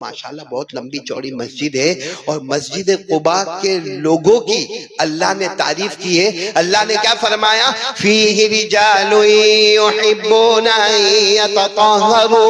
माशाल्लाह बहुत लंबी चौड़ी मस्जिद है और मस्जिद कुबा के लोगों की अल्लाह ने तारीफ की है। अल्लाह ने क्या फरमाया, फीही रिजालुन युहिब्बूना यततहहरू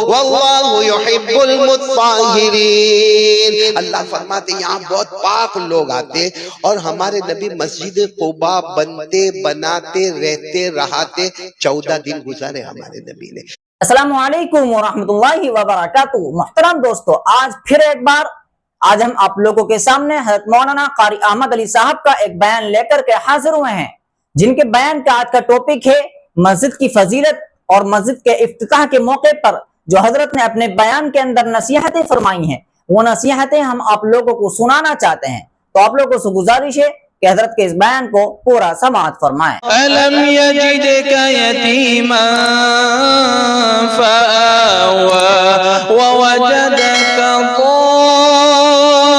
वल्लाहु युहिब्बुल मुत्तहिरीन। अल्लाह फरमाते यहाँ बहुत पाक लोग आते और हमारे नबी मस्जिद कुबा बनते बनाते रहते रहाते 14 दिन गुजारे हमारे नबी ने। अस्सलामु अलैकुम वरहमतुल्लाहि वबरकातुहू। मोहतरम दोस्तों, आज फिर एक बार हम आप लोगों के सामने हज़रत मौलाना कारी अहमद अली साहब का एक बयान लेकर के हाजिर हुए हैं, जिनके बयान का आज का टॉपिक है मस्जिद की फजीलत और मस्जिद के इफ्तिताह के मौके पर जो हजरत ने अपने बयान के अंदर नसीहतें फरमाई हैं, वो नसीहतें हम आप लोगों को सुनाना चाहते हैं। तो आप लोगों से गुजारिश है कि हजरत के इस बयान को पूरा समाअत फरमाएं। अलम यजिदका यतीमन फआवा ववजदका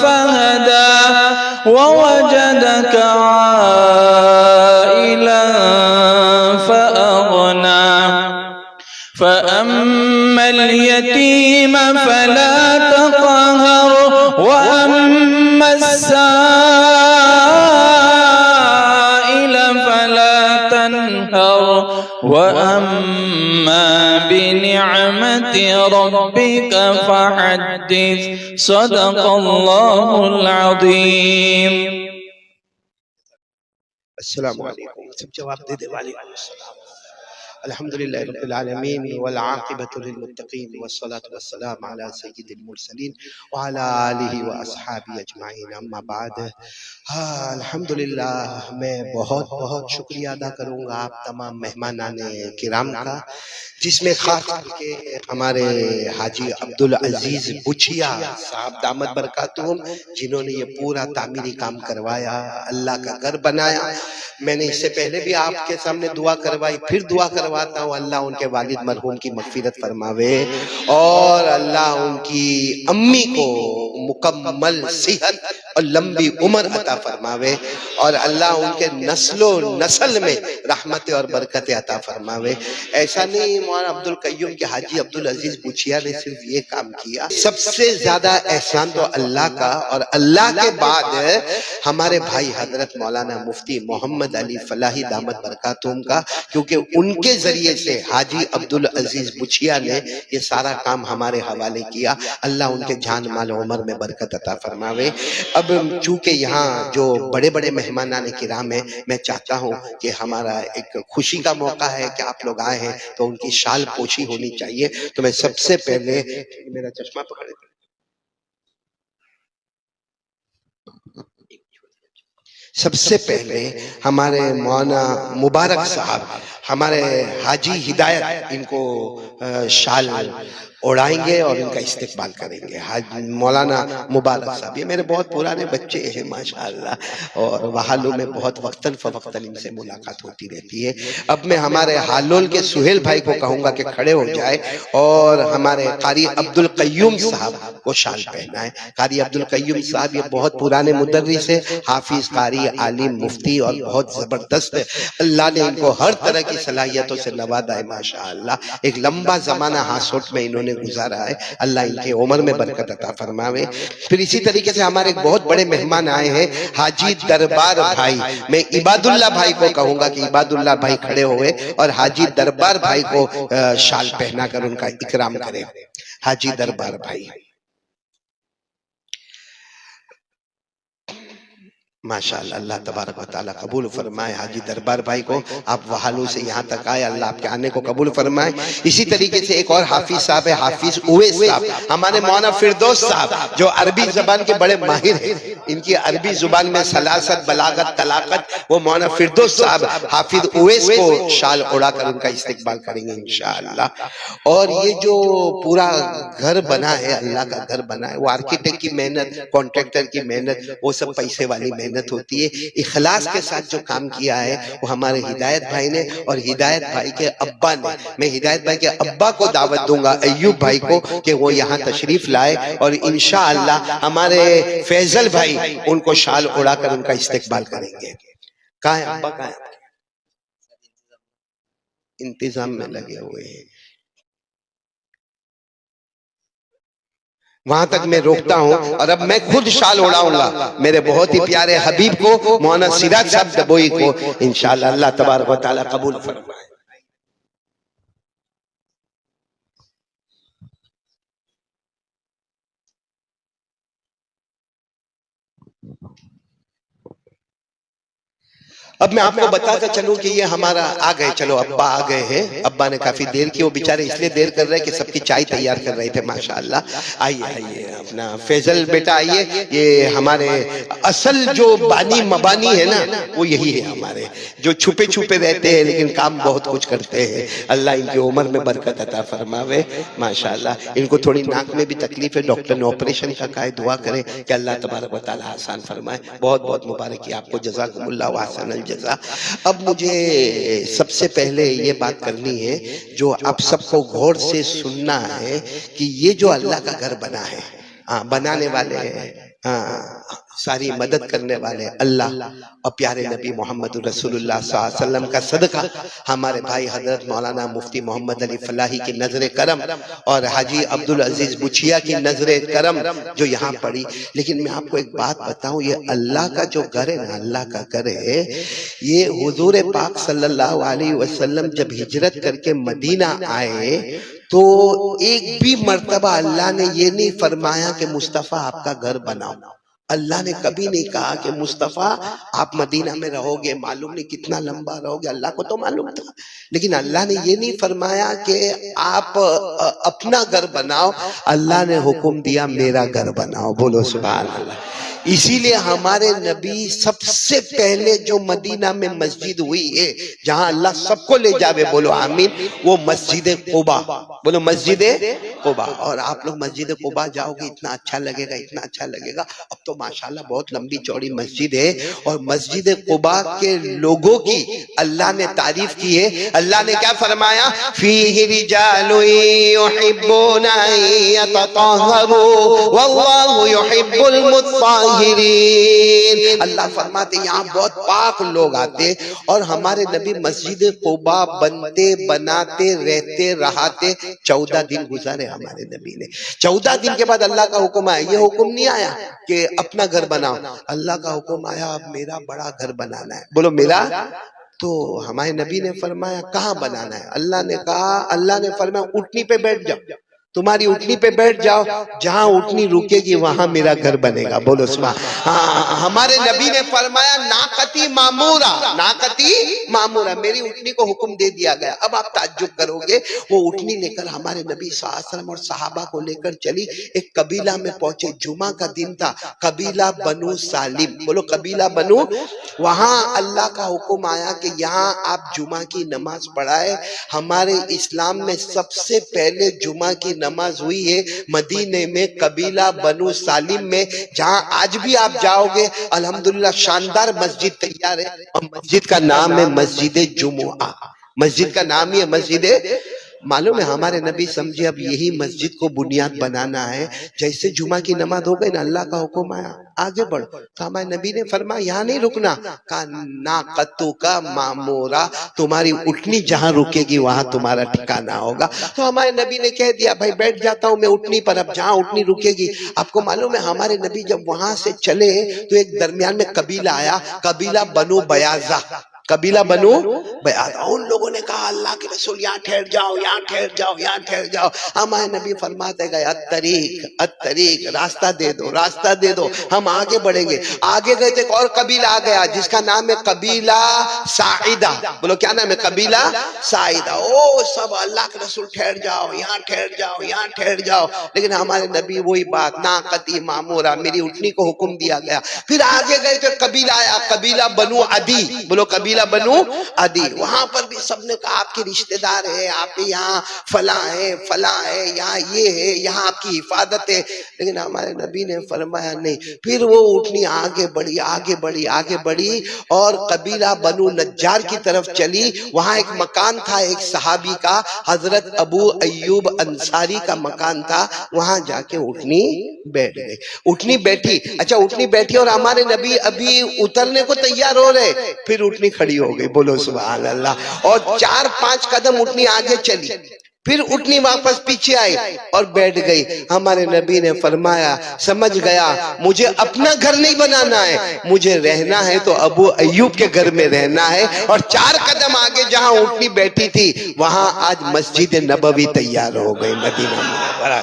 फहदा ववजदका आइलन फअगना फअम्मल यतीम फला तक़हर वअम्मस्साइल फला तन्हर वअम्मा बिनिअमति रब्बिक फहद्दिस सदक़ल्लाहुल अज़ीम। अस्सलामु अलैकुम। सब जवाब दे दे। वालेकुम अस्सलाम। अल्हम्दुलिल्लाहि रब्बिल आलमीन वल आक़िबतु लिल मुत्तक़ीन वस्सलातु वस्सलामु अला सय्यिदिल मुरसलीन व अला आलिहि व अस्हाबिहि अजमाइन, अम्मा बाद। अल्हम्दुलिल्लाह, मैं बहुत बहुत शुक्रिया अदा करूँगा आप तमाम मेहमानाने किराम का, जिसमें खास करके हमारे हाजी अब्दुल अजीज बुचिया साहब दामत बरकातुहुम, जिन्होंने ये पूरा तामीरी काम करवाया, अल्लाह का घर बनाया। मैंने इससे पहले भी आपके सामने दुआ करवाई, फिर दुआ करवाता हूँ, अल्लाह उनके वालिद मरहूम की मगफिरत फरमावे और अल्लाह उनकी अम्मी को मुकम्मल सेहत और लंबी उम्र अता फरमावे और अल्लाह उनके नस्लो नस्ल में रहमत और बरकत अता फरमावे। ऐसा नहीं मौलाना अब्दुल कय्यूम के हाजी अब्दुल अजीज बुचिया ने सिर्फ ये काम किया, सबसे ज्यादा एहसान तो अल्लाह का और अल्लाह के बाद हमारे भाई हजरत मौलाना मुफ्ती मोहम्मद अली फलाही दामत बरकातुहुम का, क्योंकि उनके जरिए से हाजी अब्दुल अजीज बुचिया ने ये सारा काम हमारे हवाले किया। अल्लाह उनके जान माल उम्र में बरकत अता फरमावे। अब चूंकि यहाँ जो बड़े बड़े मेहमानाने किराम है, मैं चाहता हूँ कि हमारा एक खुशी का मौका है कि आप लोग आए हैं तो उनकी शाल पोशी होनी चाहिए। तो मैं सबसे पहले, मेरा चश्मा पकड़े, सबसे पहले हमारे मौलाना मुबारक साहब, हमारे हाजी हिदायत, इनको शाल उड़ाएंगे और इनका इस्तेकबाल करेंगे। मौलाना मुबारक साहब, ये मेरे बहुत पुराने बच्चे हैं माशाअल्लाह, और वहालों में बहुत वक्तन फवक्तन इनसे मुलाकात होती रहती है। अब मैं हमारे हालोल के सुहेल भाई को कहूँगा कि खड़े हो जाए और हमारे कारी अब्दुल कय्यूम साहब को शाल पहनाए। कारी अब्दुल कय्यूम साहब ये बहुत पुराने मुदर्रिस है, हाफिज, कारी, आलिम, मुफ्ती और बहुत जबरदस्त है। अल्लाह ने इनको हर तरह की सलाहियतों से नवाजा है माशाअल्लाह। एक लंबा जमाना हासोट में इन्होंने गुजारा है, अल्लाह इनके उम्र में बरकत अता फरमावे। फिर इसी तरीके से हमारे एक बहुत बड़े मेहमान आए हैं, हाजी दरबार भाई। मैं इबादुल्लाह भाई को कहूंगा कि इबादुल्लाह भाई खड़े हुए और हाजी दरबार भाई को शाल पहनाकर उनका इकराम करें। हाजी दरबार भाई, माशाअल्लाह, अल्लाह तबारक व तआला कबूल फरमाए। हाजी दरबार भाई को आप वहालों से यहाँ तक आए, अल्लाह आपके आने को कबूल फरमाए। इसी तरीके से एक और हाफिज साहब है, हाफिज उवैस साहब, हमारे मौलाना फिरदौस साहब जो अरबी जबान के बड़े माहिर हैं, इनकी अरबी जुबान में सलासत, बलागत, तलाकत, वो मौलाना फिरदौस साहब हाफिज उवैस को शाल उड़ाकर उनका इस्तेकबाल करेंगे इंशाअल्लाह। और ये जो पूरा घर बना है, अल्लाह का घर बना है, वो आर्किटेक्ट की मेहनत, कॉन्ट्रैक्टर की मेहनत, वो सब पैसे वाली मेहनत होती है। इखलास के साथ जो काम किया है वो हमारे हिदायत भाई ने और हिदायत भाई के अब्बा ने। मैं हिदायत भाई के अब्बा को दावत दूंगा, अय्यूब भाई को, कि वो यहाँ तशरीफ लाए और इंशाअल्लाह हमारे फैजल भाई उनको शाल उड़ाकर उनका इस्तेकबाल करेंगे। कहाँ है अब्बा, कहाँ है? इंतजाम में लगे हुए हैं। वहां तक मैं रोकता हूं और अब मैं खुद शाल उड़ाऊंगा मेरे बहुत ही प्यारे हबीब को, मौलाना सिराज साहब दबोई को। इंशाअल्लाह अल्लाह तबारक व तआला कबूल फरमाए। अब मैं आपको बताता चलूं कि ये हमारा आ गए, चलो अब्बा आ गए हैं। अब्बा ने काफी देर की, वो बेचारे इसलिए देर कर रहे हैं कि सबकी चाय तैयार कर रहे थे। माशाअल्लाह, आइए आइए अपना फैजल बेटा आइए। ये हमारे असल जो बानी मबानी है ना, वो यही है हमारे, जो छुपे छुपे रहते हैं लेकिन काम बहुत कुछ करते हैं। अल्लाह इनकी उम्र में बरकत अता फरमावे। माशाअल्लाह, इनको थोड़ी नाक में भी तकलीफ है, डॉक्टर ने ऑपरेशन का कहा है, दुआ करें कि अल्लाह तबारक व तआला आसान फरमाए। बहुत बहुत मुबारक आपको, जज़ाकुमुल्लाह व अहसनल जज़ा। अब मुझे सबसे पहले ये बात करनी है जो आप सबको गौर से सुनना है कि ये जो अल्लाह का घर बना है, बनाने वाले सारी मदद करने वाले अल्लाह और प्यारे नबी मोहम्मद रसूलुल्लाह सल्लल्लाहु अलैहि वसल्लम का सदका, हमारे भाई हजरत मौलाना मुफ्ती मोहम्मद अली फलाही की नजर करम और हाजी अब्दुल अजीज बुचिया की नजर करम जो यहाँ पड़ी। लेकिन मैं आपको एक बात बताऊं, ये अल्लाह का जो घर है ना, अल्लाह का घर है, ये हुजूर पाक सल्लल्लाहु अलैहि वसल्लम जब हिजरत करके मदीना आए तो एक भी मर्तबा अल्लाह ने ये नहीं फरमाया कि मुस्तफा आपका घर बनाओ। अल्लाह ने कभी नहीं कहा कि मुस्तफा आप मदीना में रहोगे, मालूम नहीं कितना लंबा रहोगे, अल्लाह को तो मालूम था। लेकिन अल्लाह ने ये नहीं फरमाया कि आप अपना घर बनाओ, अल्लाह ने हुक्म दिया मेरा घर बनाओ। बोलो सुभान अल्लाह। इसीलिए हमारे नबी सबसे पहले जो मदीना में मस्जिद हुई है, जहां अल्लाह सबको ले जावे, बोलो आमीन, वो मस्जिद कुबा। बोलो मस्जिद कुबा। और आप लोग मस्जिद कुबा जाओगे, इतना अच्छा लगेगा, इतना अच्छा लगेगा। अब तो माशाल्लाह बहुत लंबी चौड़ी मस्जिद है और मस्जिद कुबा के लोगों की अल्लाह ने तारीफ की है। अल्लाह ने क्या फरमाया, फीही रिजालुन युहिब्बूना यततहहरू वल्लाहु युहिब्बुल मुत्तहिरीन। अल्लाह फरमाते यहाँ बहुत पाक लोग आते और हमारे नबी मस्जिद कुबा बनते बनाते रहते रहाते 14 दिन गुजारे हमारे नबी ने। 14 दिन के बाद अल्लाह का हुक्म आया। ये हुक्म नहीं आया कि अपना घर बनाओ, अल्लाह का हुक्म आया अब मेरा बड़ा घर बनाना है। बोलो मेरा। तो हमारे नबी ने फरमाया कहाँ बनाना है? अल्लाह ने कहा, अल्लाह ने फरमाया ऊँटनी पे बैठ जाओ, तुम्हारी उठनी पे बैठ जाओ, जहां उठनी रुकेगी वहां मेरा घर बनेगा। बोलो सुभान। हमारे नबी ने फरमाया नाकती मामूरा, नाकती मामूरा, मेरी उठनी को हुक्म दे दिया गया। अब आप ताज्जुब करोगे, वो उठनी लेकर हमारे नबी सल्लल्लाहु अलैहि वसल्लम और सहाबा को लेकर चली। एक कबीला में पहुंचे, जुमा का दिन था, कबीला बनु सालिम। बोलो कबीला बनु। वहां अल्लाह का हुक्म आया कि यहाँ आप जुमा की नमाज पढ़ाए। हमारे इस्लाम में सबसे पहले जुमा की नमाज हुई है मदीने में, कबीला बनु सालिम में, जहां आज भी आप जाओगे अल्हम्दुलिल्लाह शानदार मस्जिद तैयार है और मस्जिद का नाम है मस्जिद जुमुआ। मस्जिद का नाम ही है मस्जिद। मालूम है हमारे नबी समझे अब यही मस्जिद को बुनियाद बनाना है। जैसे जुमा की नमाज हो गई ना, अल्लाह का हुक्म आया आगे बढ़ो, तो हमारे नबी ने फरमाया यहाँ नहीं रुकना, का नाकतु का मामूरा, तुम्हारी उठनी जहां रुकेगी वहां तुम्हारा ठिकाना होगा। तो हमारे नबी ने कह दिया भाई बैठ जाता हूं मैं उठनी पर, अब जहां उठनी रुकेगी। आपको मालूम है हमारे नबी जब वहां से चले तो एक दरमियान में कबीला आया, कबीला बनु बयाजा, कबीला बनु बयाजा। उन लोगों ने कहा अल्लाह के रसूल यहाँ ठहर जाओ, यहाँ ठहर जाओ, यहाँ ठहर जाओ। हमारे नबी फरमाते गए अत्तरीक, रास्ता दे दो, रास्ता दे दो, हम आगे बढ़ेंगे। आगे गए थे और कबीला आ गया जिसका नाम है कबीला साइदा। बोलो क्या नाम है? कबीला साइदा। ओ सब अल्लाह के रसूल ठहर जाओ, यहाँ ठहर जाओ, यहाँ ठहर जाओ। लेकिन हमारे नबी वही बात, नाकती मामूरा, मेरी उठनी को हुक्म दिया गया। फिर आगे गए थे, कबीला आया, कबीला बनु अदी। बोलो कबीला बनु अदी। वहां पर भी सबने कहा आपके रिश्तेदार है, आपके यहाँ फला है, यहाँ ये है, यहाँ आपकी हिफाजत है। लेकिन हमारे नबी ने फरमाया नहीं। फिर वो उठनी आगे बढ़ी, आगे बढ़ी, आगे बढ़ी और कबीला बनु नज्जार की तरफ चली। वहां एक मकान था एक सहाबी का, हजरत अबू अय्यूब अंसारी का मकान था। वहां जाके उठनी बैठ गई। उठनी बैठी, अच्छा उठनी बैठी और हमारे नबी अभी उतरने को तैयार हो रहे, फिर उठनी खड़ी हो गई। बोलो सुभान अल्लाह। और 4-5 कदम उठनी आगे चली, फिर उठनी वापस पीछे आई और बैठ गई। हमारे नबी ने फरमाया, समझ गया मुझे अपना घर नहीं बनाना है, मुझे रहना है तो अबू अय्यूब के घर में रहना है। और 4 कदम आगे जहां उठनी बैठी थी वहां आज मस्जिद नबवी तैयार हो गई, मदीना मुनव्वरा।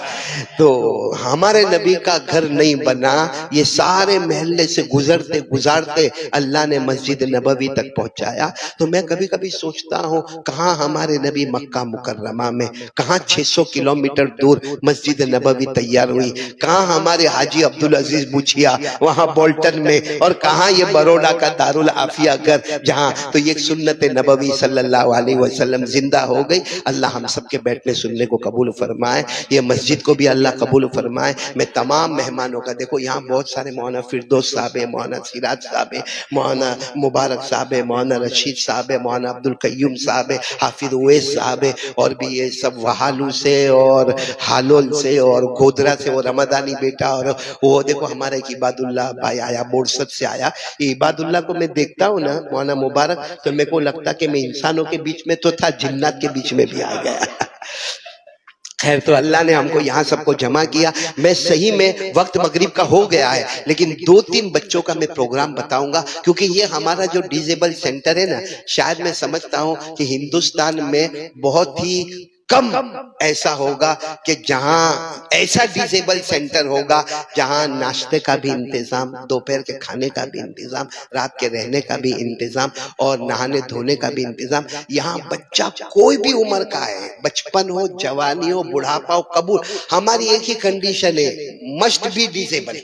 तो हमारे नबी का घर नहीं बना, ये सारे महल्ले से गुजरते गुजारते अल्लाह ने मस्जिद नबवी तक पहुंचाया। तो मैं कभी कभी सोचता हूँ, कहाँ हमारे नबी मक्का मुकर्रमा में, कहाँ 600 किलोमीटर दूर मस्जिद नबवी तैयार हुई, कहाँ हमारे हाजी अब्दुल अजीज बुछिया वहां बोल्टन में, और कहाँ ये बड़ौदा का दारुल आफिया घर, जहाँ तो ये सुन्नत नबवी सल्लल्लाहु अलैहि वसल्लम जिंदा हो गई। अल्लाह हम सबके बैठने सुनने को कबूल फरमाए, ये मस्जिद को भी अल्लाह कबूल फरमाए। मैं तमाम मेहमानों का, देखो यहाँ बहुत सारे मौलाना फिरदौस साहब है, मौलाना सिराज साहब है, मौलाना मुबारक साहब है, मौलाना रशीद साहब है, मौलाना अब्दुल कय्यूम साहब है, हाफिज उवैस साहब है, और भी ये सब वहालू से और हालोल से और गोधरा से वो रमदानी बेटा, और वो देखो हमारा एक इबादुल्लाह भाई आया, बोरसद से आया। ये इबादुल्लाह को मैं देखता हूँ ना, मौलाना मुबारक, तो मेरे को लगता कि मैं इंसानों के बीच में तो था, जिन्नात के बीच में भी आ गया। खैर, तो अल्लाह ने हमको यहाँ सबको जमा किया। मैं सही में वक्त मगरिब का हो गया है, लेकिन 2-3 बच्चों का मैं प्रोग्राम बताऊंगा, क्योंकि ये हमारा जो डिजेबल सेंटर है ना, शायद मैं समझता हूँ कि हिंदुस्तान में बहुत ही कम ऐसा होगा कि जहां ऐसा डिसेबल सेंटर होगा जहां नाश्ते का भी इंतजाम, दोपहर के खाने का भी इंतजाम, रात के रहने का भी इंतजाम और नहाने धोने का भी इंतजाम। यहाँ बच्चा कोई भी उम्र का है, बचपन हो, जवानी हो, बुढ़ापा हो, कबूल। हमारी एक ही कंडीशन है, मस्ट बी डिसेबल।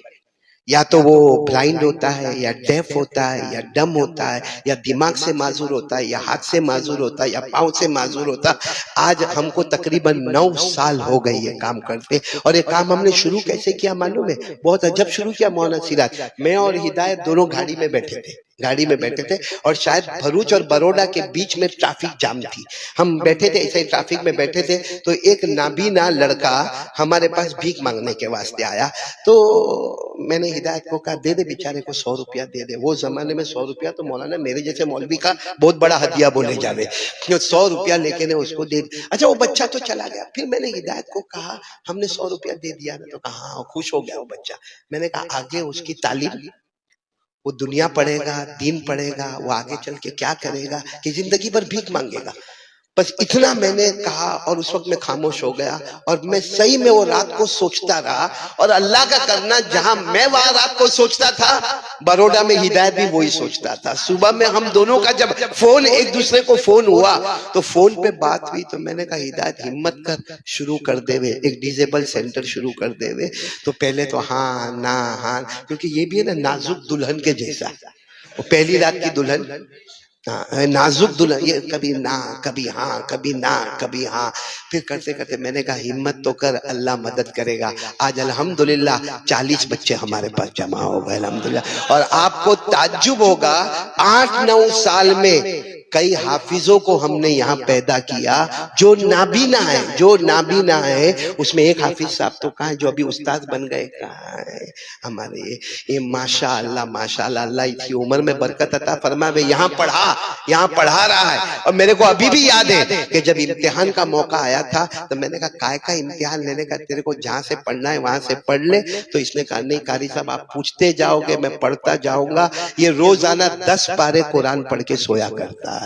या तो वो ब्लाइंड होता है, या डेफ होता है, या डम होता है, या दिमाग से माजूर होता है, या हाथ से माजूर होता है, या पाँव से माजूर होता है। आज हमको तकरीबन 9 साल हो गए ये काम करते, और ये काम हमने शुरू कैसे किया मालूम है? बहुत अजब शुरू किया मौलाना सिराज। मैं और हिदायत दोनों गाड़ी में बैठे थे और शायद भरूच और बड़ौदा के बीच में ट्रैफिक जाम थी। हम बैठे थे, ऐसे ट्रैफिक में बैठे थे, तो एक नाबीना लड़का हमारे पास भीख मांगने के वास्ते आया। तो मैंने हिदायत को कहा, दे दे बेचारे को 100 रुपया दे दे। वो जमाने में 100 रुपया तो मौलाना मेरे जैसे मौलवी का बहुत बड़ा हदिया बोले जावे। 100 रुपया लेके ने उसको दे। अच्छा, वो बच्चा तो चला गया। फिर मैंने हिदायत को कहा, हमने 100 रुपया दे दिया ना? तो कहा हाँ, खुश हो गया वो बच्चा। मैंने कहा, आगे उसकी तालीम, वो दुनिया पढ़ेगा, दीन पढ़ेगा, वो आगे चल के क्या करेगा कि जिंदगी भर भीख मांगेगा? बस इतना मैंने कहा, और उस वक्त मैं खामोश हो गया। और मैं सही में वो रात को सोचता रहा, और अल्लाह का करना, जहां मैं वहां रात को सोचता था, बड़ौदा में हिदायत भी वही सोचता था। सुबह में हम दोनों का जब फोन, एक दूसरे को फोन हुआ, तो फोन पे बात हुई। तो मैंने कहा, हिदायत हिम्मत कर, शुरू कर देवे, एक डिजेबल सेंटर शुरू कर देवे। तो पहले तो हाँ ना हाँ, क्योंकि ये भी है ना नाजुक दुल्हन के जैसा, वो पहली रात की दुल्हन, नाजुक दुल्हन, ये कभी ना, कभी हाँ, कभी ना, कभी हाँ। फिर करते करते मैंने कहा, हिम्मत तो कर, अल्लाह मदद करेगा। आज अल्हम्दुलिल्लाह 40 बच्चे हमारे पास जमा हो गए, अल्हम्दुलिल्लाह। और आपको ताज्जुब होगा, 8-9 साल में कई हाफिजों को हमने यहाँ पैदा किया जो नाबीना है, उसमें एक हाफिज साहब तो कहाँ है, जो अभी उस्ताद बन गए, कहाँ है हमारे ये माशाअल्लाह, अल्लाह इतनी उम्र में बरकत अता फरमाए। यहाँ पढ़ा रहा है। और मेरे को अभी भी याद है कि जब इम्तिहान का मौका आया था, तो मैंने कहा, काय का इम्तिहान लेने का, तेरे को जहाँ से पढ़ना है वहां से पढ़ ले। तो इसने कहा, नहीं कारी साहब, आप पूछते जाओगे, मैं पढ़ता जाऊंगा। ये रोजाना 10 पारे कुरान पढ़ के सोया करता है।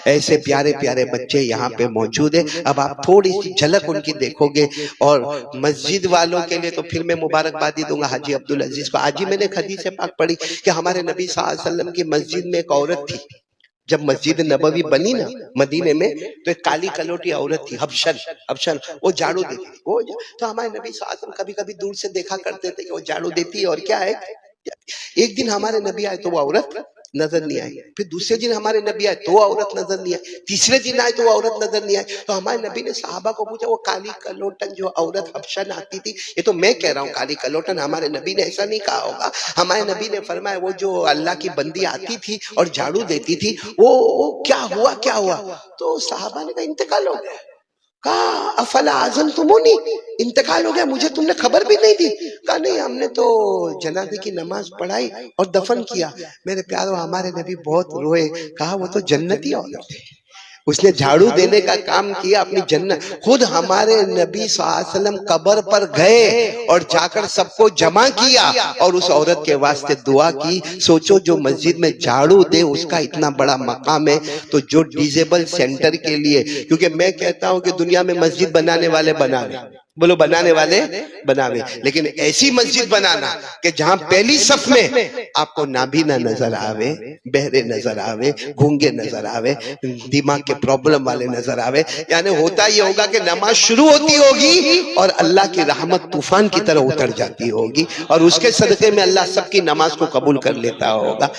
ऐसे प्यारे प्यारे बच्चे यहाँ पे मौजूद है। अब आप थोड़ी सी झलक उनकी देखोगे। और मस्जिद वालों के लिए तो फिर मैं मुबारकबादी दूंगा हाजी अब्दुल अजीज को। आज ही मैंने एक हदीस पाक पढ़ी कि हमारे नबी सल्लल्लाहु अलैहि वसल्लम की मस्जिद में एक औरत थी। जब मस्जिद नबवी बनी ना मदीने में, तो एक काली कलोटी औरत थी, हबशन, वो झाड़ू देती थी। तो हमारे नबी सल्लल्लाहु अलैहि वसल्लम कभी कभी दूर से देखा करते थे कि वो झाड़ू देती है, और क्या है। एक दिन हमारे नबी आए तो वो औरत नजर नहीं आई। फिर दूसरे दिन हमारे नबी आए तो वो औरत नजर नहीं आई। तीसरे दिन आए तो वो औरत नजर नहीं आई। तो हमारे नबी ने सहाबा को पूछा, वो काली कलोटन जो औरत हबशन आती थी, ये तो मैं कह रहा हूँ काली कलोटन, हमारे नबी ने ऐसा नहीं कहा होगा। हमारे नबी ने फरमाया, वो जो अल्लाह की बंदी आती थी और झाड़ू देती थी, वो क्या हुआ? तो सहाबा ने कहा, इंतकाल हो गया। कहा, अफला आजम तुमोनी, इंतकाल हो गया, मुझे तुमने खबर भी नहीं दी। कहा, नहीं, हमने तो जनाजे की नमाज पढ़ाई और दफन किया। मेरे प्यारों, हमारे नबी बहुत रोए। कहा, वो तो जन्नती औरत थी, उसने झाड़ू देने का काम किया अपनी जन्नत। खुद हमारे नबी सल्लल्लाहु अलैहि वसल्लम कब्र पर गए और जाकर सबको जमा किया और उस औरत के वास्ते दुआ की। सोचो जो मस्जिद में झाड़ू दे उसका इतना बड़ा मकाम है, तो जो डिजेबल सेंटर के लिए, क्योंकि मैं कहता हूं कि दुनिया में मस्जिद बनाने वाले बनावे, बोलो बनाने वाले बनावे, लेकिन ऐसी मस्जिद बनाना कि जहां पहली सफ में आपको नाभीना नजर आवे, बहरे नजर आवे, गूंगे नजर आवे, दिमाग के प्रॉब्लम वाले नजर आवे। यानी होता ये होगा कि नमाज शुरू होती होगी और अल्लाह की रहमत तूफान की तरह उतर जाती होगी और उसके सदके में अल्लाह सबकी नमाज को कबूल कर लेता होगा।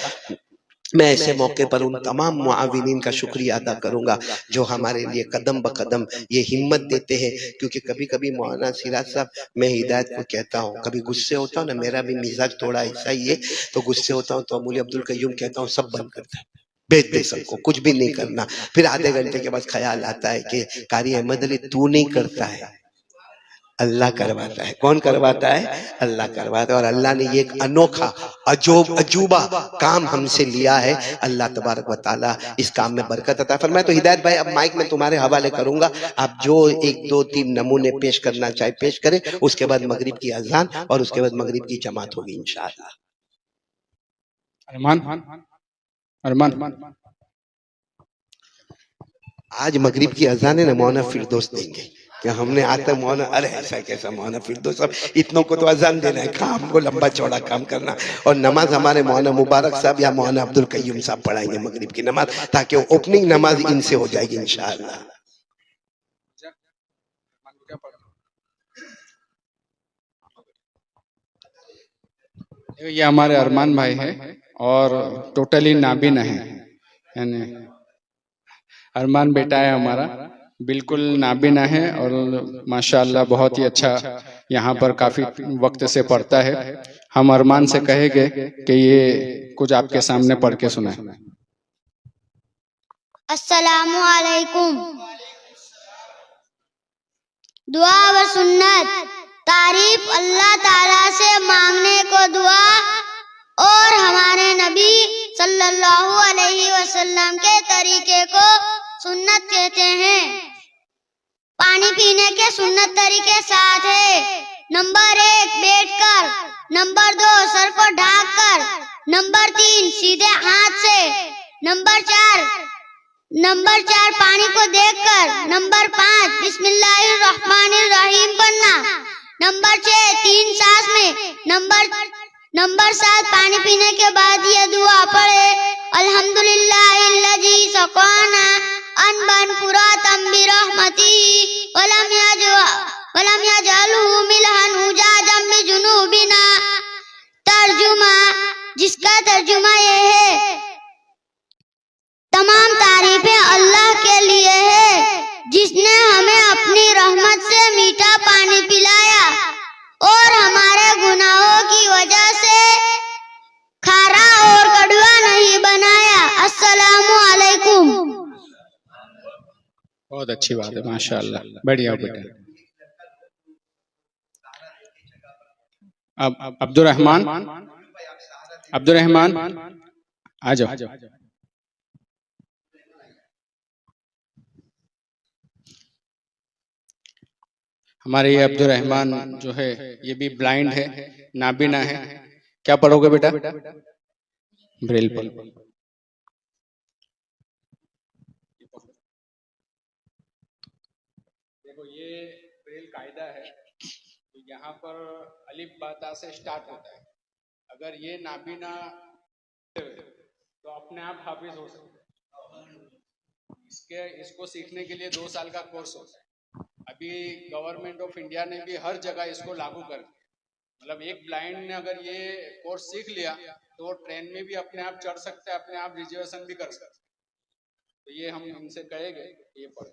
मैं ऐसे मौके पर उन तमाम मुआविनीन का शुक्रिया अदा करूंगा जो हमारे लिए कदम ब कदम ये हिम्मत देते हैं। क्योंकि कभी कभी मौलाना सिराज साहब, मैं हिदायत को कहता हूँ, कभी गुस्से होता हूँ ना, मेरा भी मिजाज थोड़ा ऐसा ही है, तो गुस्से होता हूँ तो मौलवी अब्दुल कय्यूम कहता हूँ सब बंद करता है, भेज दे सबको, कुछ भी नहीं करना। फिर आधे घंटे के बाद ख्याल आता है कि कारी अहमद अली तू नहीं करता है, अल्लाह करवाता है। कौन करवाता है? अल्लाह करवाता है। और अल्लाह ने ये एक अनोखा अजूबा काम हमसे लिया है। अल्लाह तबारक व तआला इस काम में बरकत अता फरमाए। तो हिदायत भाई, अब माइक में तुम्हारे हवाले करूंगा, आप जो 1 2 3 नमूने पेश करना चाहे पेश करें, उसके बाद मगरिब की अजान और उसके बाद मगरिब की जमात होगी इंशाअल्लाह। अरमान अरमान आज मगरिब की अजान है ना, मौलाना फिरदौस देंगे कि हमने आज तक मौलाना, अरे ऐसा कैसा मौलाना फिरदौस, अब इतनों को तो अजान देना है, कहाँ हमको लंबा चौड़ा काम करना। और नमाज हमारे मौलाना मुबारक साहब या मौलाना अब्दुल कय्यूम साहब पढ़ाएंगे मगरिब की नमाज, ताकि ओपनिंग नमाज इनसे हो जाएगी इंशाअल्लाह। ये हमारे अरमान भाई है और टोटली नाबिन है, यानी अरमान बेटा है हमारा, बिल्कुल नाबिना है और माशाअल्लाह बहुत ही अच्छा यहाँ पर काफी वक्त से पढ़ता है। हम अरमान से कहेंगे कि ये कुछ आपके सामने पढ़ के सुनाए। अस्सलामु अलैकुम। दुआ व सुन्नत, तारीफ अल्लाह ताला से मांगने को दुआ और हमारे नबी सल्लल्लाहु अलैहि वसल्लम के तरीके को सुन्नत कहते हैं। पानी पीने के सुन्नत तरीके 7 है। नंबर 1 बैठकर, नंबर 2 सर को ढांककर, नंबर 3 सीधे हाथ से, नंबर 4 पानी को देखकर, नंबर 5 बिस्मिल्लाहिर्रहमानिर्रहीम पढ़ना, नंबर 6 3 सांस में, नंबर 7 पानी पीने के बाद ये दुआ पढ़े, अल्हम्दुलिल्लाहिल्लज़ी सक़ाना अनबन फुरातम बिरहमती वलम यजअलहु मिलहन उजाजम बिजुनूबिना। तर्जुमा, जिसका तर्जुमा ये है, तमाम तारीफें अल्लाह के लिए है जिसने हमें अपनी रहमत से मीठा पानी पिलाया और हमारे गुनाहों की वजह से खारा और कड़वा नहीं बनाया। अस्सलामु अलैकुम। बहुत अच्छी बात है, माशाअल्लाह, बढ़िया बेटा। अब अब्दुर्रहमान आ जाओ। हमारे ये अब्दुर्रहमान जो है ये भी ब्लाइंड है, नाबिना है। क्या पढ़ोगे बेटा? ब्रेल पढ़। देखो ये ब्रेल कायदा है, तो यहाँ पर अलिफ बाता से स्टार्ट होता है। अगर ये नाबिना तो अपने आप हाफिज हो सकते हैं। इसको सीखने के लिए 2 साल का कोर्स होता है। अभी गवर्नमेंट ऑफ इंडिया ने भी हर जगह इसको लागू कर दिया। मतलब एक ब्लाइंड ने अगर ये कोर्स सीख लिया तो वो ट्रेन में भी अपने आप चढ़ सकते हैं, अपने आप रिजर्वेशन भी कर सकते हैं। तो ये हम इनसे कहेंगे ये पढ़े।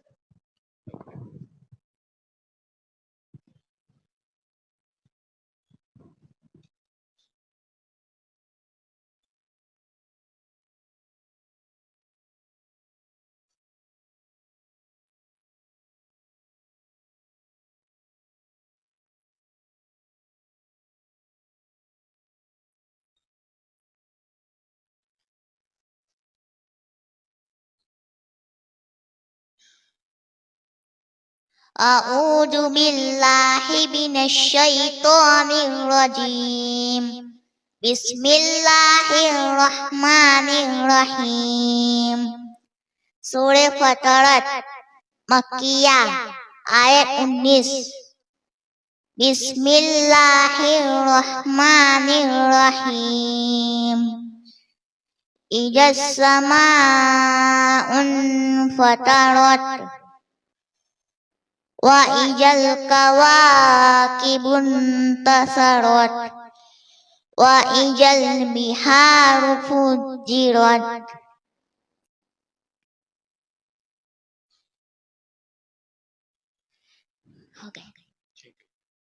अऊज़ु बिल्लाहि मिनश शैतानिर रजीम। बिस्मिल्लाहिर रहमानिर रहीम। सूरह फतरत मक्किया आयत 19। बिस्मिल्लाहिर्रहमानिर्रहीम। इज़ा समाउन फतरत व इज़ल कवाकिबुन तसरत व इज़ल बिहारु फुज्जिरत।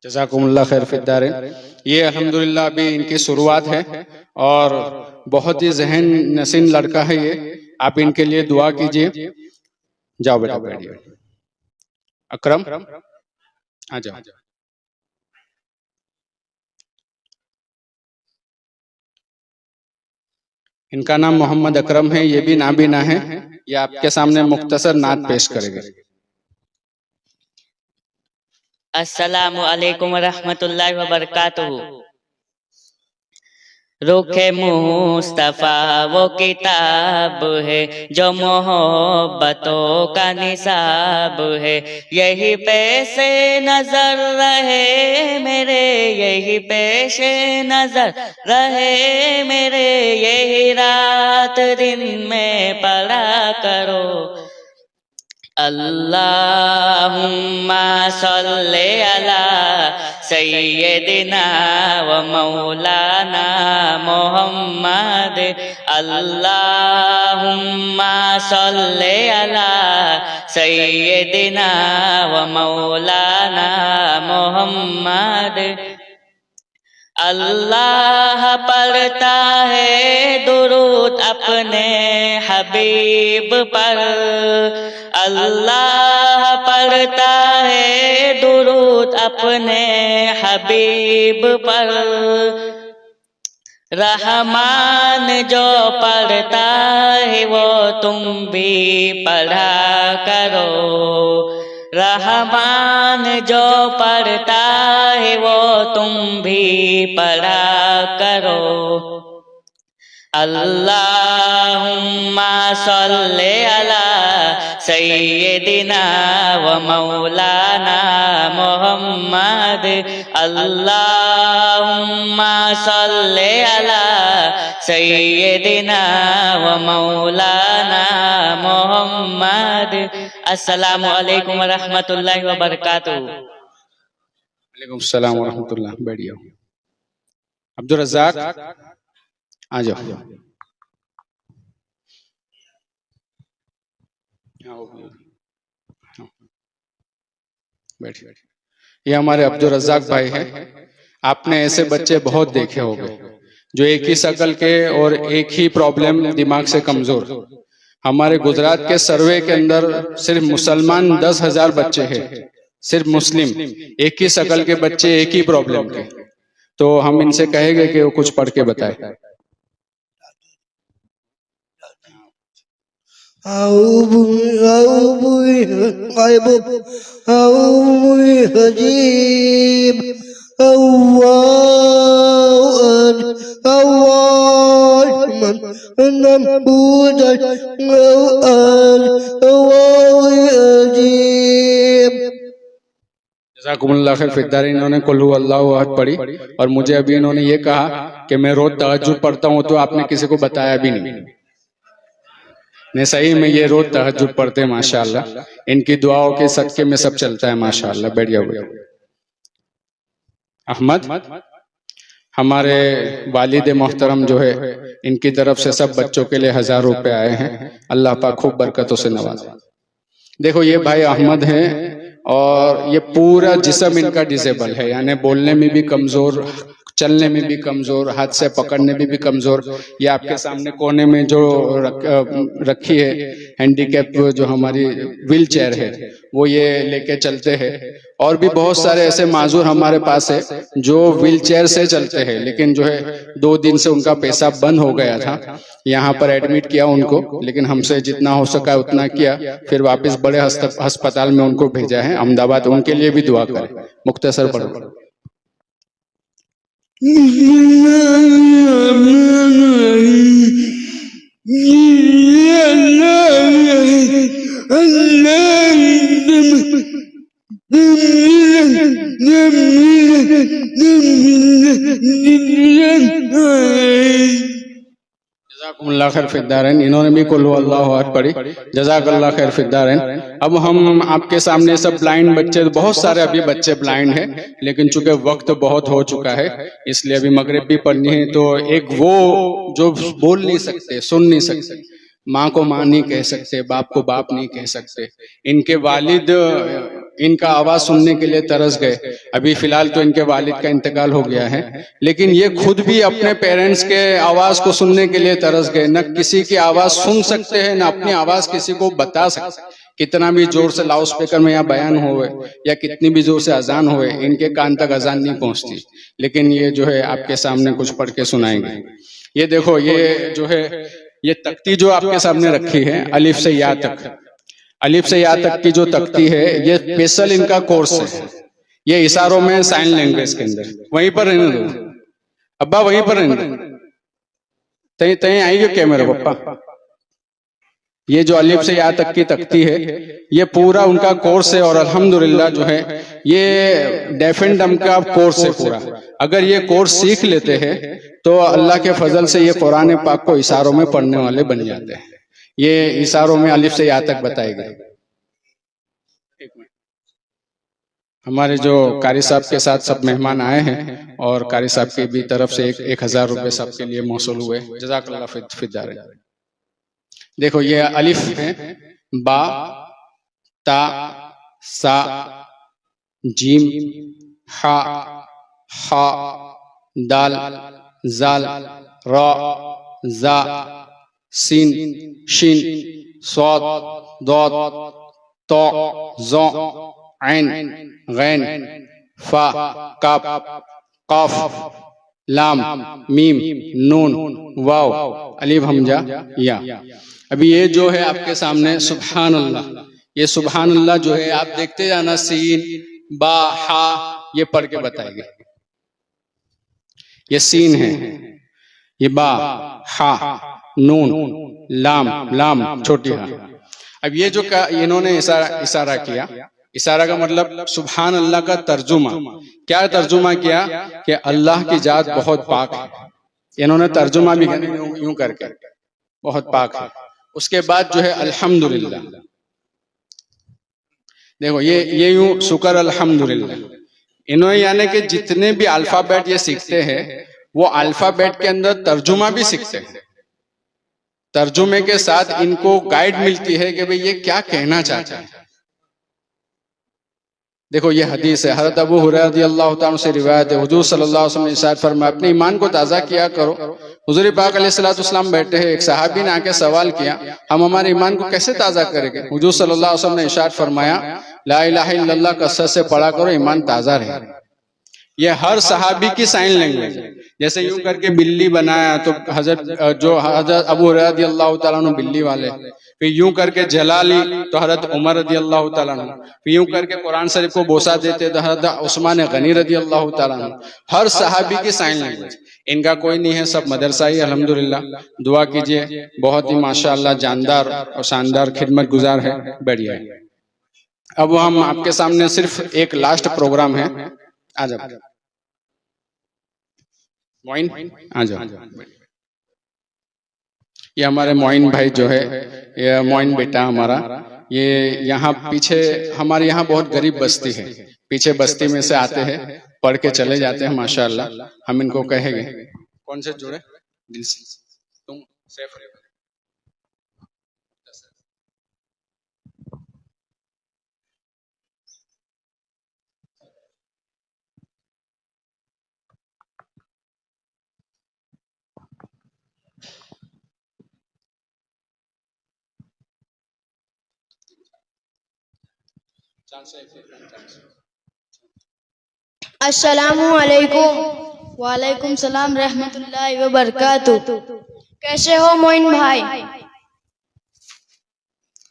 जज़ाकुमुल्लाह खैर फिद्दारिन। ये अल्हम्दुलिल्लाह अभी इनकी शुरुआत है और बहुत ही ज़हन नशीन लड़का है ये। आप इनके लिए दुआ कीजिए। जाओ बेटा बैठिए। अकरम आ जाओ। इनका नाम मोहम्मद अकरम है। ये भी नाबीना है। ये आपके सामने मुख्तसर नात पेश करेंगे। अस्सलामु अलैकुम रहमतुल्लाहि व बरकातुहू। रुखे मुस्तफ़ा वो किताब है जो मोहब्बतों का निसाब है। यही पैसे नजर रहे मेरे, यही पेशे नजर रहे मेरे। यही रात दिन में पढ़ा करो। अल्लाहुम्मा सल्ले अला सय्यदिना व मौलाना मोहम्मद। अल्लाहुम्मा सल्ले अला सय्यदिना व मौलाना मोहम्मद। अल्लाह पढ़ता है दुरूद अपने हबीब पर। अल्लाह पढ़ता है दुरूद अपने हबीब पर। रहमान जो पढ़ता है वो तुम भी पढ़ा करो। रहमान जो पढ़ता है वो तुम भी पढ़ा करो। अल्लाहुम्मा सल्ले अला सय्यदिना व मौलाना मोहम्मद। अल्लाहुम्मा सल्ले अला सय्यदिना व मौलाना मोहम्मद। अस्सलामु अलैकुम व रहमतुल्लाहि व बरकातुहू। वालेकुम सलाम व रहमतुल्लाह। बैठिए। अब्दुल रज़ाक आ जाओ। बैठिए। ये हमारे अब्दुल रज़ाक भाई हैं। आपने ऐसे बच्चे बहुत देखे होंगे जो एक ही शक्ल के और एक ही प्रॉब्लम, दिमाग से कमजोर। हमारे गुजरात के सर्वे के अंदर सिर्फ मुसलमान 10,000 बच्चे हैं, सिर्फ मुस्लिम। एक ही शक्ल के बच्चे, एक ही प्रॉब्लम के। तो हम इनसे कहेंगे कि वो कुछ पढ़ के बताए। जज़ाकुमुल्लाह खैर फिद्दारी। इन्होंने कुल हु अल्लाहु अहद पढ़ी और मुझे अभी इन्होंने ये कहा कि मैं रोज तहज्जुद पढ़ता हूँ, तो आपने किसी को बताया भी नहीं। सही में ये रोज तहज्जुद पढ़ते हैं माशाअल्लाह। इनकी दुआओं के सदके में सब चलता है माशाअल्लाह। बढ़िया बढ़िया। अहमद हमारे वालिद मोहतरम जो है, इनकी तरफ से सब बच्चों के लिए 1000 रुपए आए हैं। अल्लाह पाक खूब बरकतों से नवाजे। देखो ये भाई अहमद हैं और ये पूरा जिस्म इनका डिसेबल है, यानी बोलने में भी कमजोर, चलने में भी कमजोर, हाथ से पकड़ने में भी कमजोर। ये आपके सामने कोने में जो रखी है हैंडीकैप, जो हमारी व्हील चेयर है, वो ये लेके चलते हैं। और भी बहुत सारे ऐसे माजूर हमारे पास है जो व्हील चेयर से चलते हैं, लेकिन जो है 2 दिन से उनका पेशाब बंद हो गया था। यहाँ पर एडमिट किया उनको, लेकिन हमसे जितना हो सका उतना किया, फिर वापस बड़े अस्पताल में उनको भेजा है अहमदाबाद। उनके लिए भी दुआ करें। मुख्तसर पढ़ो। जज़ाकुमुल्लाह खैर फिद्दारैन। इन्होंने भी कुल हुवल्लाहु अहद पढ़ी। जज़ाकल्लाह खैर फिद्दारैन। अब हम आपके सामने सब ब्लाइंड बच्चे, बहुत सारे अभी बच्चे ब्लाइंड हैं, लेकिन चूंकि वक्त बहुत हो चुका है इसलिए अभी मगरिब भी पढ़नी है। तो एक वो जो बोल नहीं सकते, सुन नहीं सकते, माँ को माँ नहीं कह सकते, बाप को बाप नहीं कह सकते, इनके वालिद इनका आवाज सुनने के लिए तरस गए। अभी फिलहाल तो इनके वालिद का इंतकाल हो गया है, लेकिन ये खुद भी अपने पेरेंट्स के आवाज को सुनने के लिए तरस गए। न किसी की आवाज सुन सकते हैं, न अपनी आवाज किसी को बता सकते। कितना भी जोर से लाउड स्पीकर में या बयान होवे या कितनी भी जोर से अजान होवे, इनके कान तक अजान नहीं पहुंचती। लेकिन ये जो है आपके सामने कुछ पढ़ के सुनाएंगे। ये देखो, ये जो है ये तख्ती जो आपके सामने रखी है, अलिफ से या तक, अलिफ से या तक की जो तख्ती है, ये स्पेशल इनका कोर्स है। ये इशारों में साइन लैंग्वेज के अंदर। वहीं पर रहने दो अब्बा, वहीं पर रहने दो, तय तय आएगी कैमरा पप्पा। ये जो अलिफ से या तक की तख्ती है, ये पूरा उनका कोर्स है। और अल्हम्दुलिल्लाह जो है ये डेफ एंड डम का कोर्स है पूरा। अगर ये कोर्स सीख लेते हैं तो अल्लाह के फजल से ये कुरान पाक को इशारों में पढ़ने वाले बन जाते हैं। ये इशारों में अलिफ से या तक बताएगा। हमारे जो कारी साहब के साथ सब मेहमान आए हैं, और कारी साहब की भी तरफ से 1000 रुपए सबके लिए मौसूल हुए। जज़ाकल्लाह फिद्दार। देखो ये अलिफ है, बा, ता, सा, जीम, हा, हा, दाल, जाल, रा, जा, सीन, शीन, स्वाद, दौद, तो, ज़ो, ऐन, गैन, फा, काफ, काफ, लाम, मीम, नून, वाव, अलिफ, हमजा, या। अभी ये जो है आपके सामने सुभान अल्लाह, ये सुभान अल्लाह जो है आप देखते जाना, सीन, बा, हा, ये पढ़ के बताएंगे। ये सीन है, ये बा, हा, नून, लाम, लाम छोटी हा। अब ये जो इन्होंने इशारा किया, इशारा का मतलब सुभान अल्लाह का तर्जुमा क्या तर्जुमा किया कि अल्लाह की जात बहुत पाक है। इन्होंने तर्जुमा भी यूं करके बहुत पाक है। उसके बाद जो है अल्हम्दुलिल्लाह, देखो ये यूं शुक्र अल्हम्दुलिल्लाह। इन्होंने यानी कि जितने भी अल्फाबेट ये सीखते हैं, वो अल्फाबेट के अंदर तर्जुमा भी सीखते हैं। तर्जुमे के साथ इनको गाइड मिलती है कि भाई ये क्या कहना चाहता है। देखो ये हदीस है, हज़रत अबू हुरैरा रज़ियल्लाहु ताला से रिवायत है, हुजूर सल्लल्लाहु अलैहि वसल्लम ने इरशाद फरमाया, अपने ईमान को ताज़ा किया करो। हुजूर पाक अलैहिस्सलातु वस्सलाम बैठे हैं, एक सहाबी ने आके सवाल किया, हम हमारे ईमान को कैसे ताज़ा करेंगे? हुजूर सल्लल्लाहु अलैहि वसल्लम ने इरशाद फरमाया, ला इलाहा इल्लल्लाह कसरत से पढ़ा करो, ईमान ताज़ा रहे। ये हर सहाबी की साइन लैंग्वेज है। जैसे यूं करके बिल्ली बनाया तो हजरत अबू हुरैरा रज़ियल्लाहु ताला अन्हु बिल्ली वाले, फिर यूं करके जलाली तो हजरत उमर रज़ियल्लाहु ताला अन्हु, फिर यूं करके कुरान शरीफ को बोसा देते तो हजरत उस्मान गनी रज़ियल्लाहु ताला अन्हु। हर सहाबी की साइन लैंग्वेज, इनका कोई नहीं है, सब मदरसा ही अल्हम्दुलिल्लाह। दुआ कीजिए, बहुत ही माशाअल्लाह जानदार और शानदार खिदमत गुजार है, बढ़िया है। अब हम आपके सामने सिर्फ एक लास्ट प्रोग्राम है, आ जाओ मोइन, आ जाओ। ये हमारे मोइन भाई जो है, ये मोइन बेटा हमारा, ये यहाँ पीछे हमारे यहाँ बहुत गरीब बस्ती है, पीछे बस्ती में से आते हैं, पढ़ के चले जाते हैं माशाअल्लाह। हम इनको कहेंगे कौन से जुड़े दिल से, तुम सेफ रहे। अस्सलामु अलैकुम। वालेकुम सलाम रहमतुल्लाहि व बरकातुहू। कैसे हो मोइन भाई?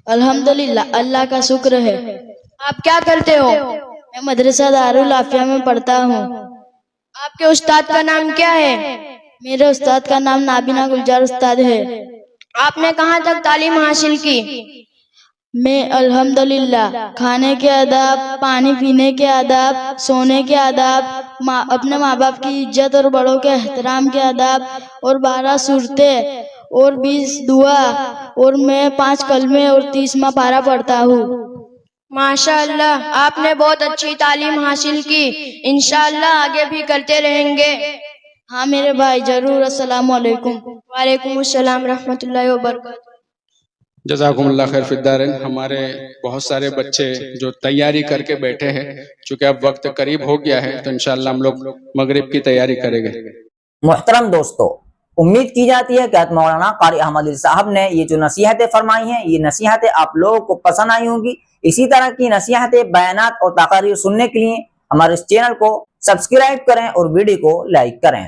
अल्हम्दुलिल्लाह, अल्लाह का शुक्र है। आप क्या करते हो? मैं मदरसा दारुल आफिया में पढ़ता हूँ। आपके उस्ताद का नाम क्या है? मेरे उस्ताद का नाम नाबिना गुलजार उस्ताद है। आपने कहाँ तक तालीम हासिल की? मैं अल्हम्दुलिल्लाह खाने के आदाब, पानी पीने के आदाब, सोने के आदाब, अपने माँ बाप की इज्जत और बड़ों के एहतराम के आदाब और 12 सूरतें और 20 दुआ और मैं 5 कलमे और 30वां पारा पढ़ता हूँ। माशाअल्लाह, आपने बहुत अच्छी तालीम हासिल की। इंशाअल्लाह आगे भी करते रहेंगे। हाँ मेरे भाई, जरूर। अस्सलाम वालेकुम। वालेकुम अस्सलाम रहमतुल्लाहि व बरकातहू। जज़ाकुमुल्लाह खैर फिद्दारिन। हमारे बहुत सारे बच्चे जो तैयारी करके बैठे हैं, चूंकि अब वक्त करीब हो गया है तो इंशाअल्लाह हम लोग मगरिब की तैयारी करेंगे। मोहतरम दोस्तों, उम्मीद की जाती है कि मौलाना कारी अहमद अली साहब ने ये जो नसीहतें फरमाई हैं, ये नसीहतें आप लोगों को पसंद आई होंगी। इसी तरह की नसीहतें, बयानात और तकारीर सुनने के लिए हमारे इस चैनल को सब्सक्राइब करें और वीडियो को लाइक करें।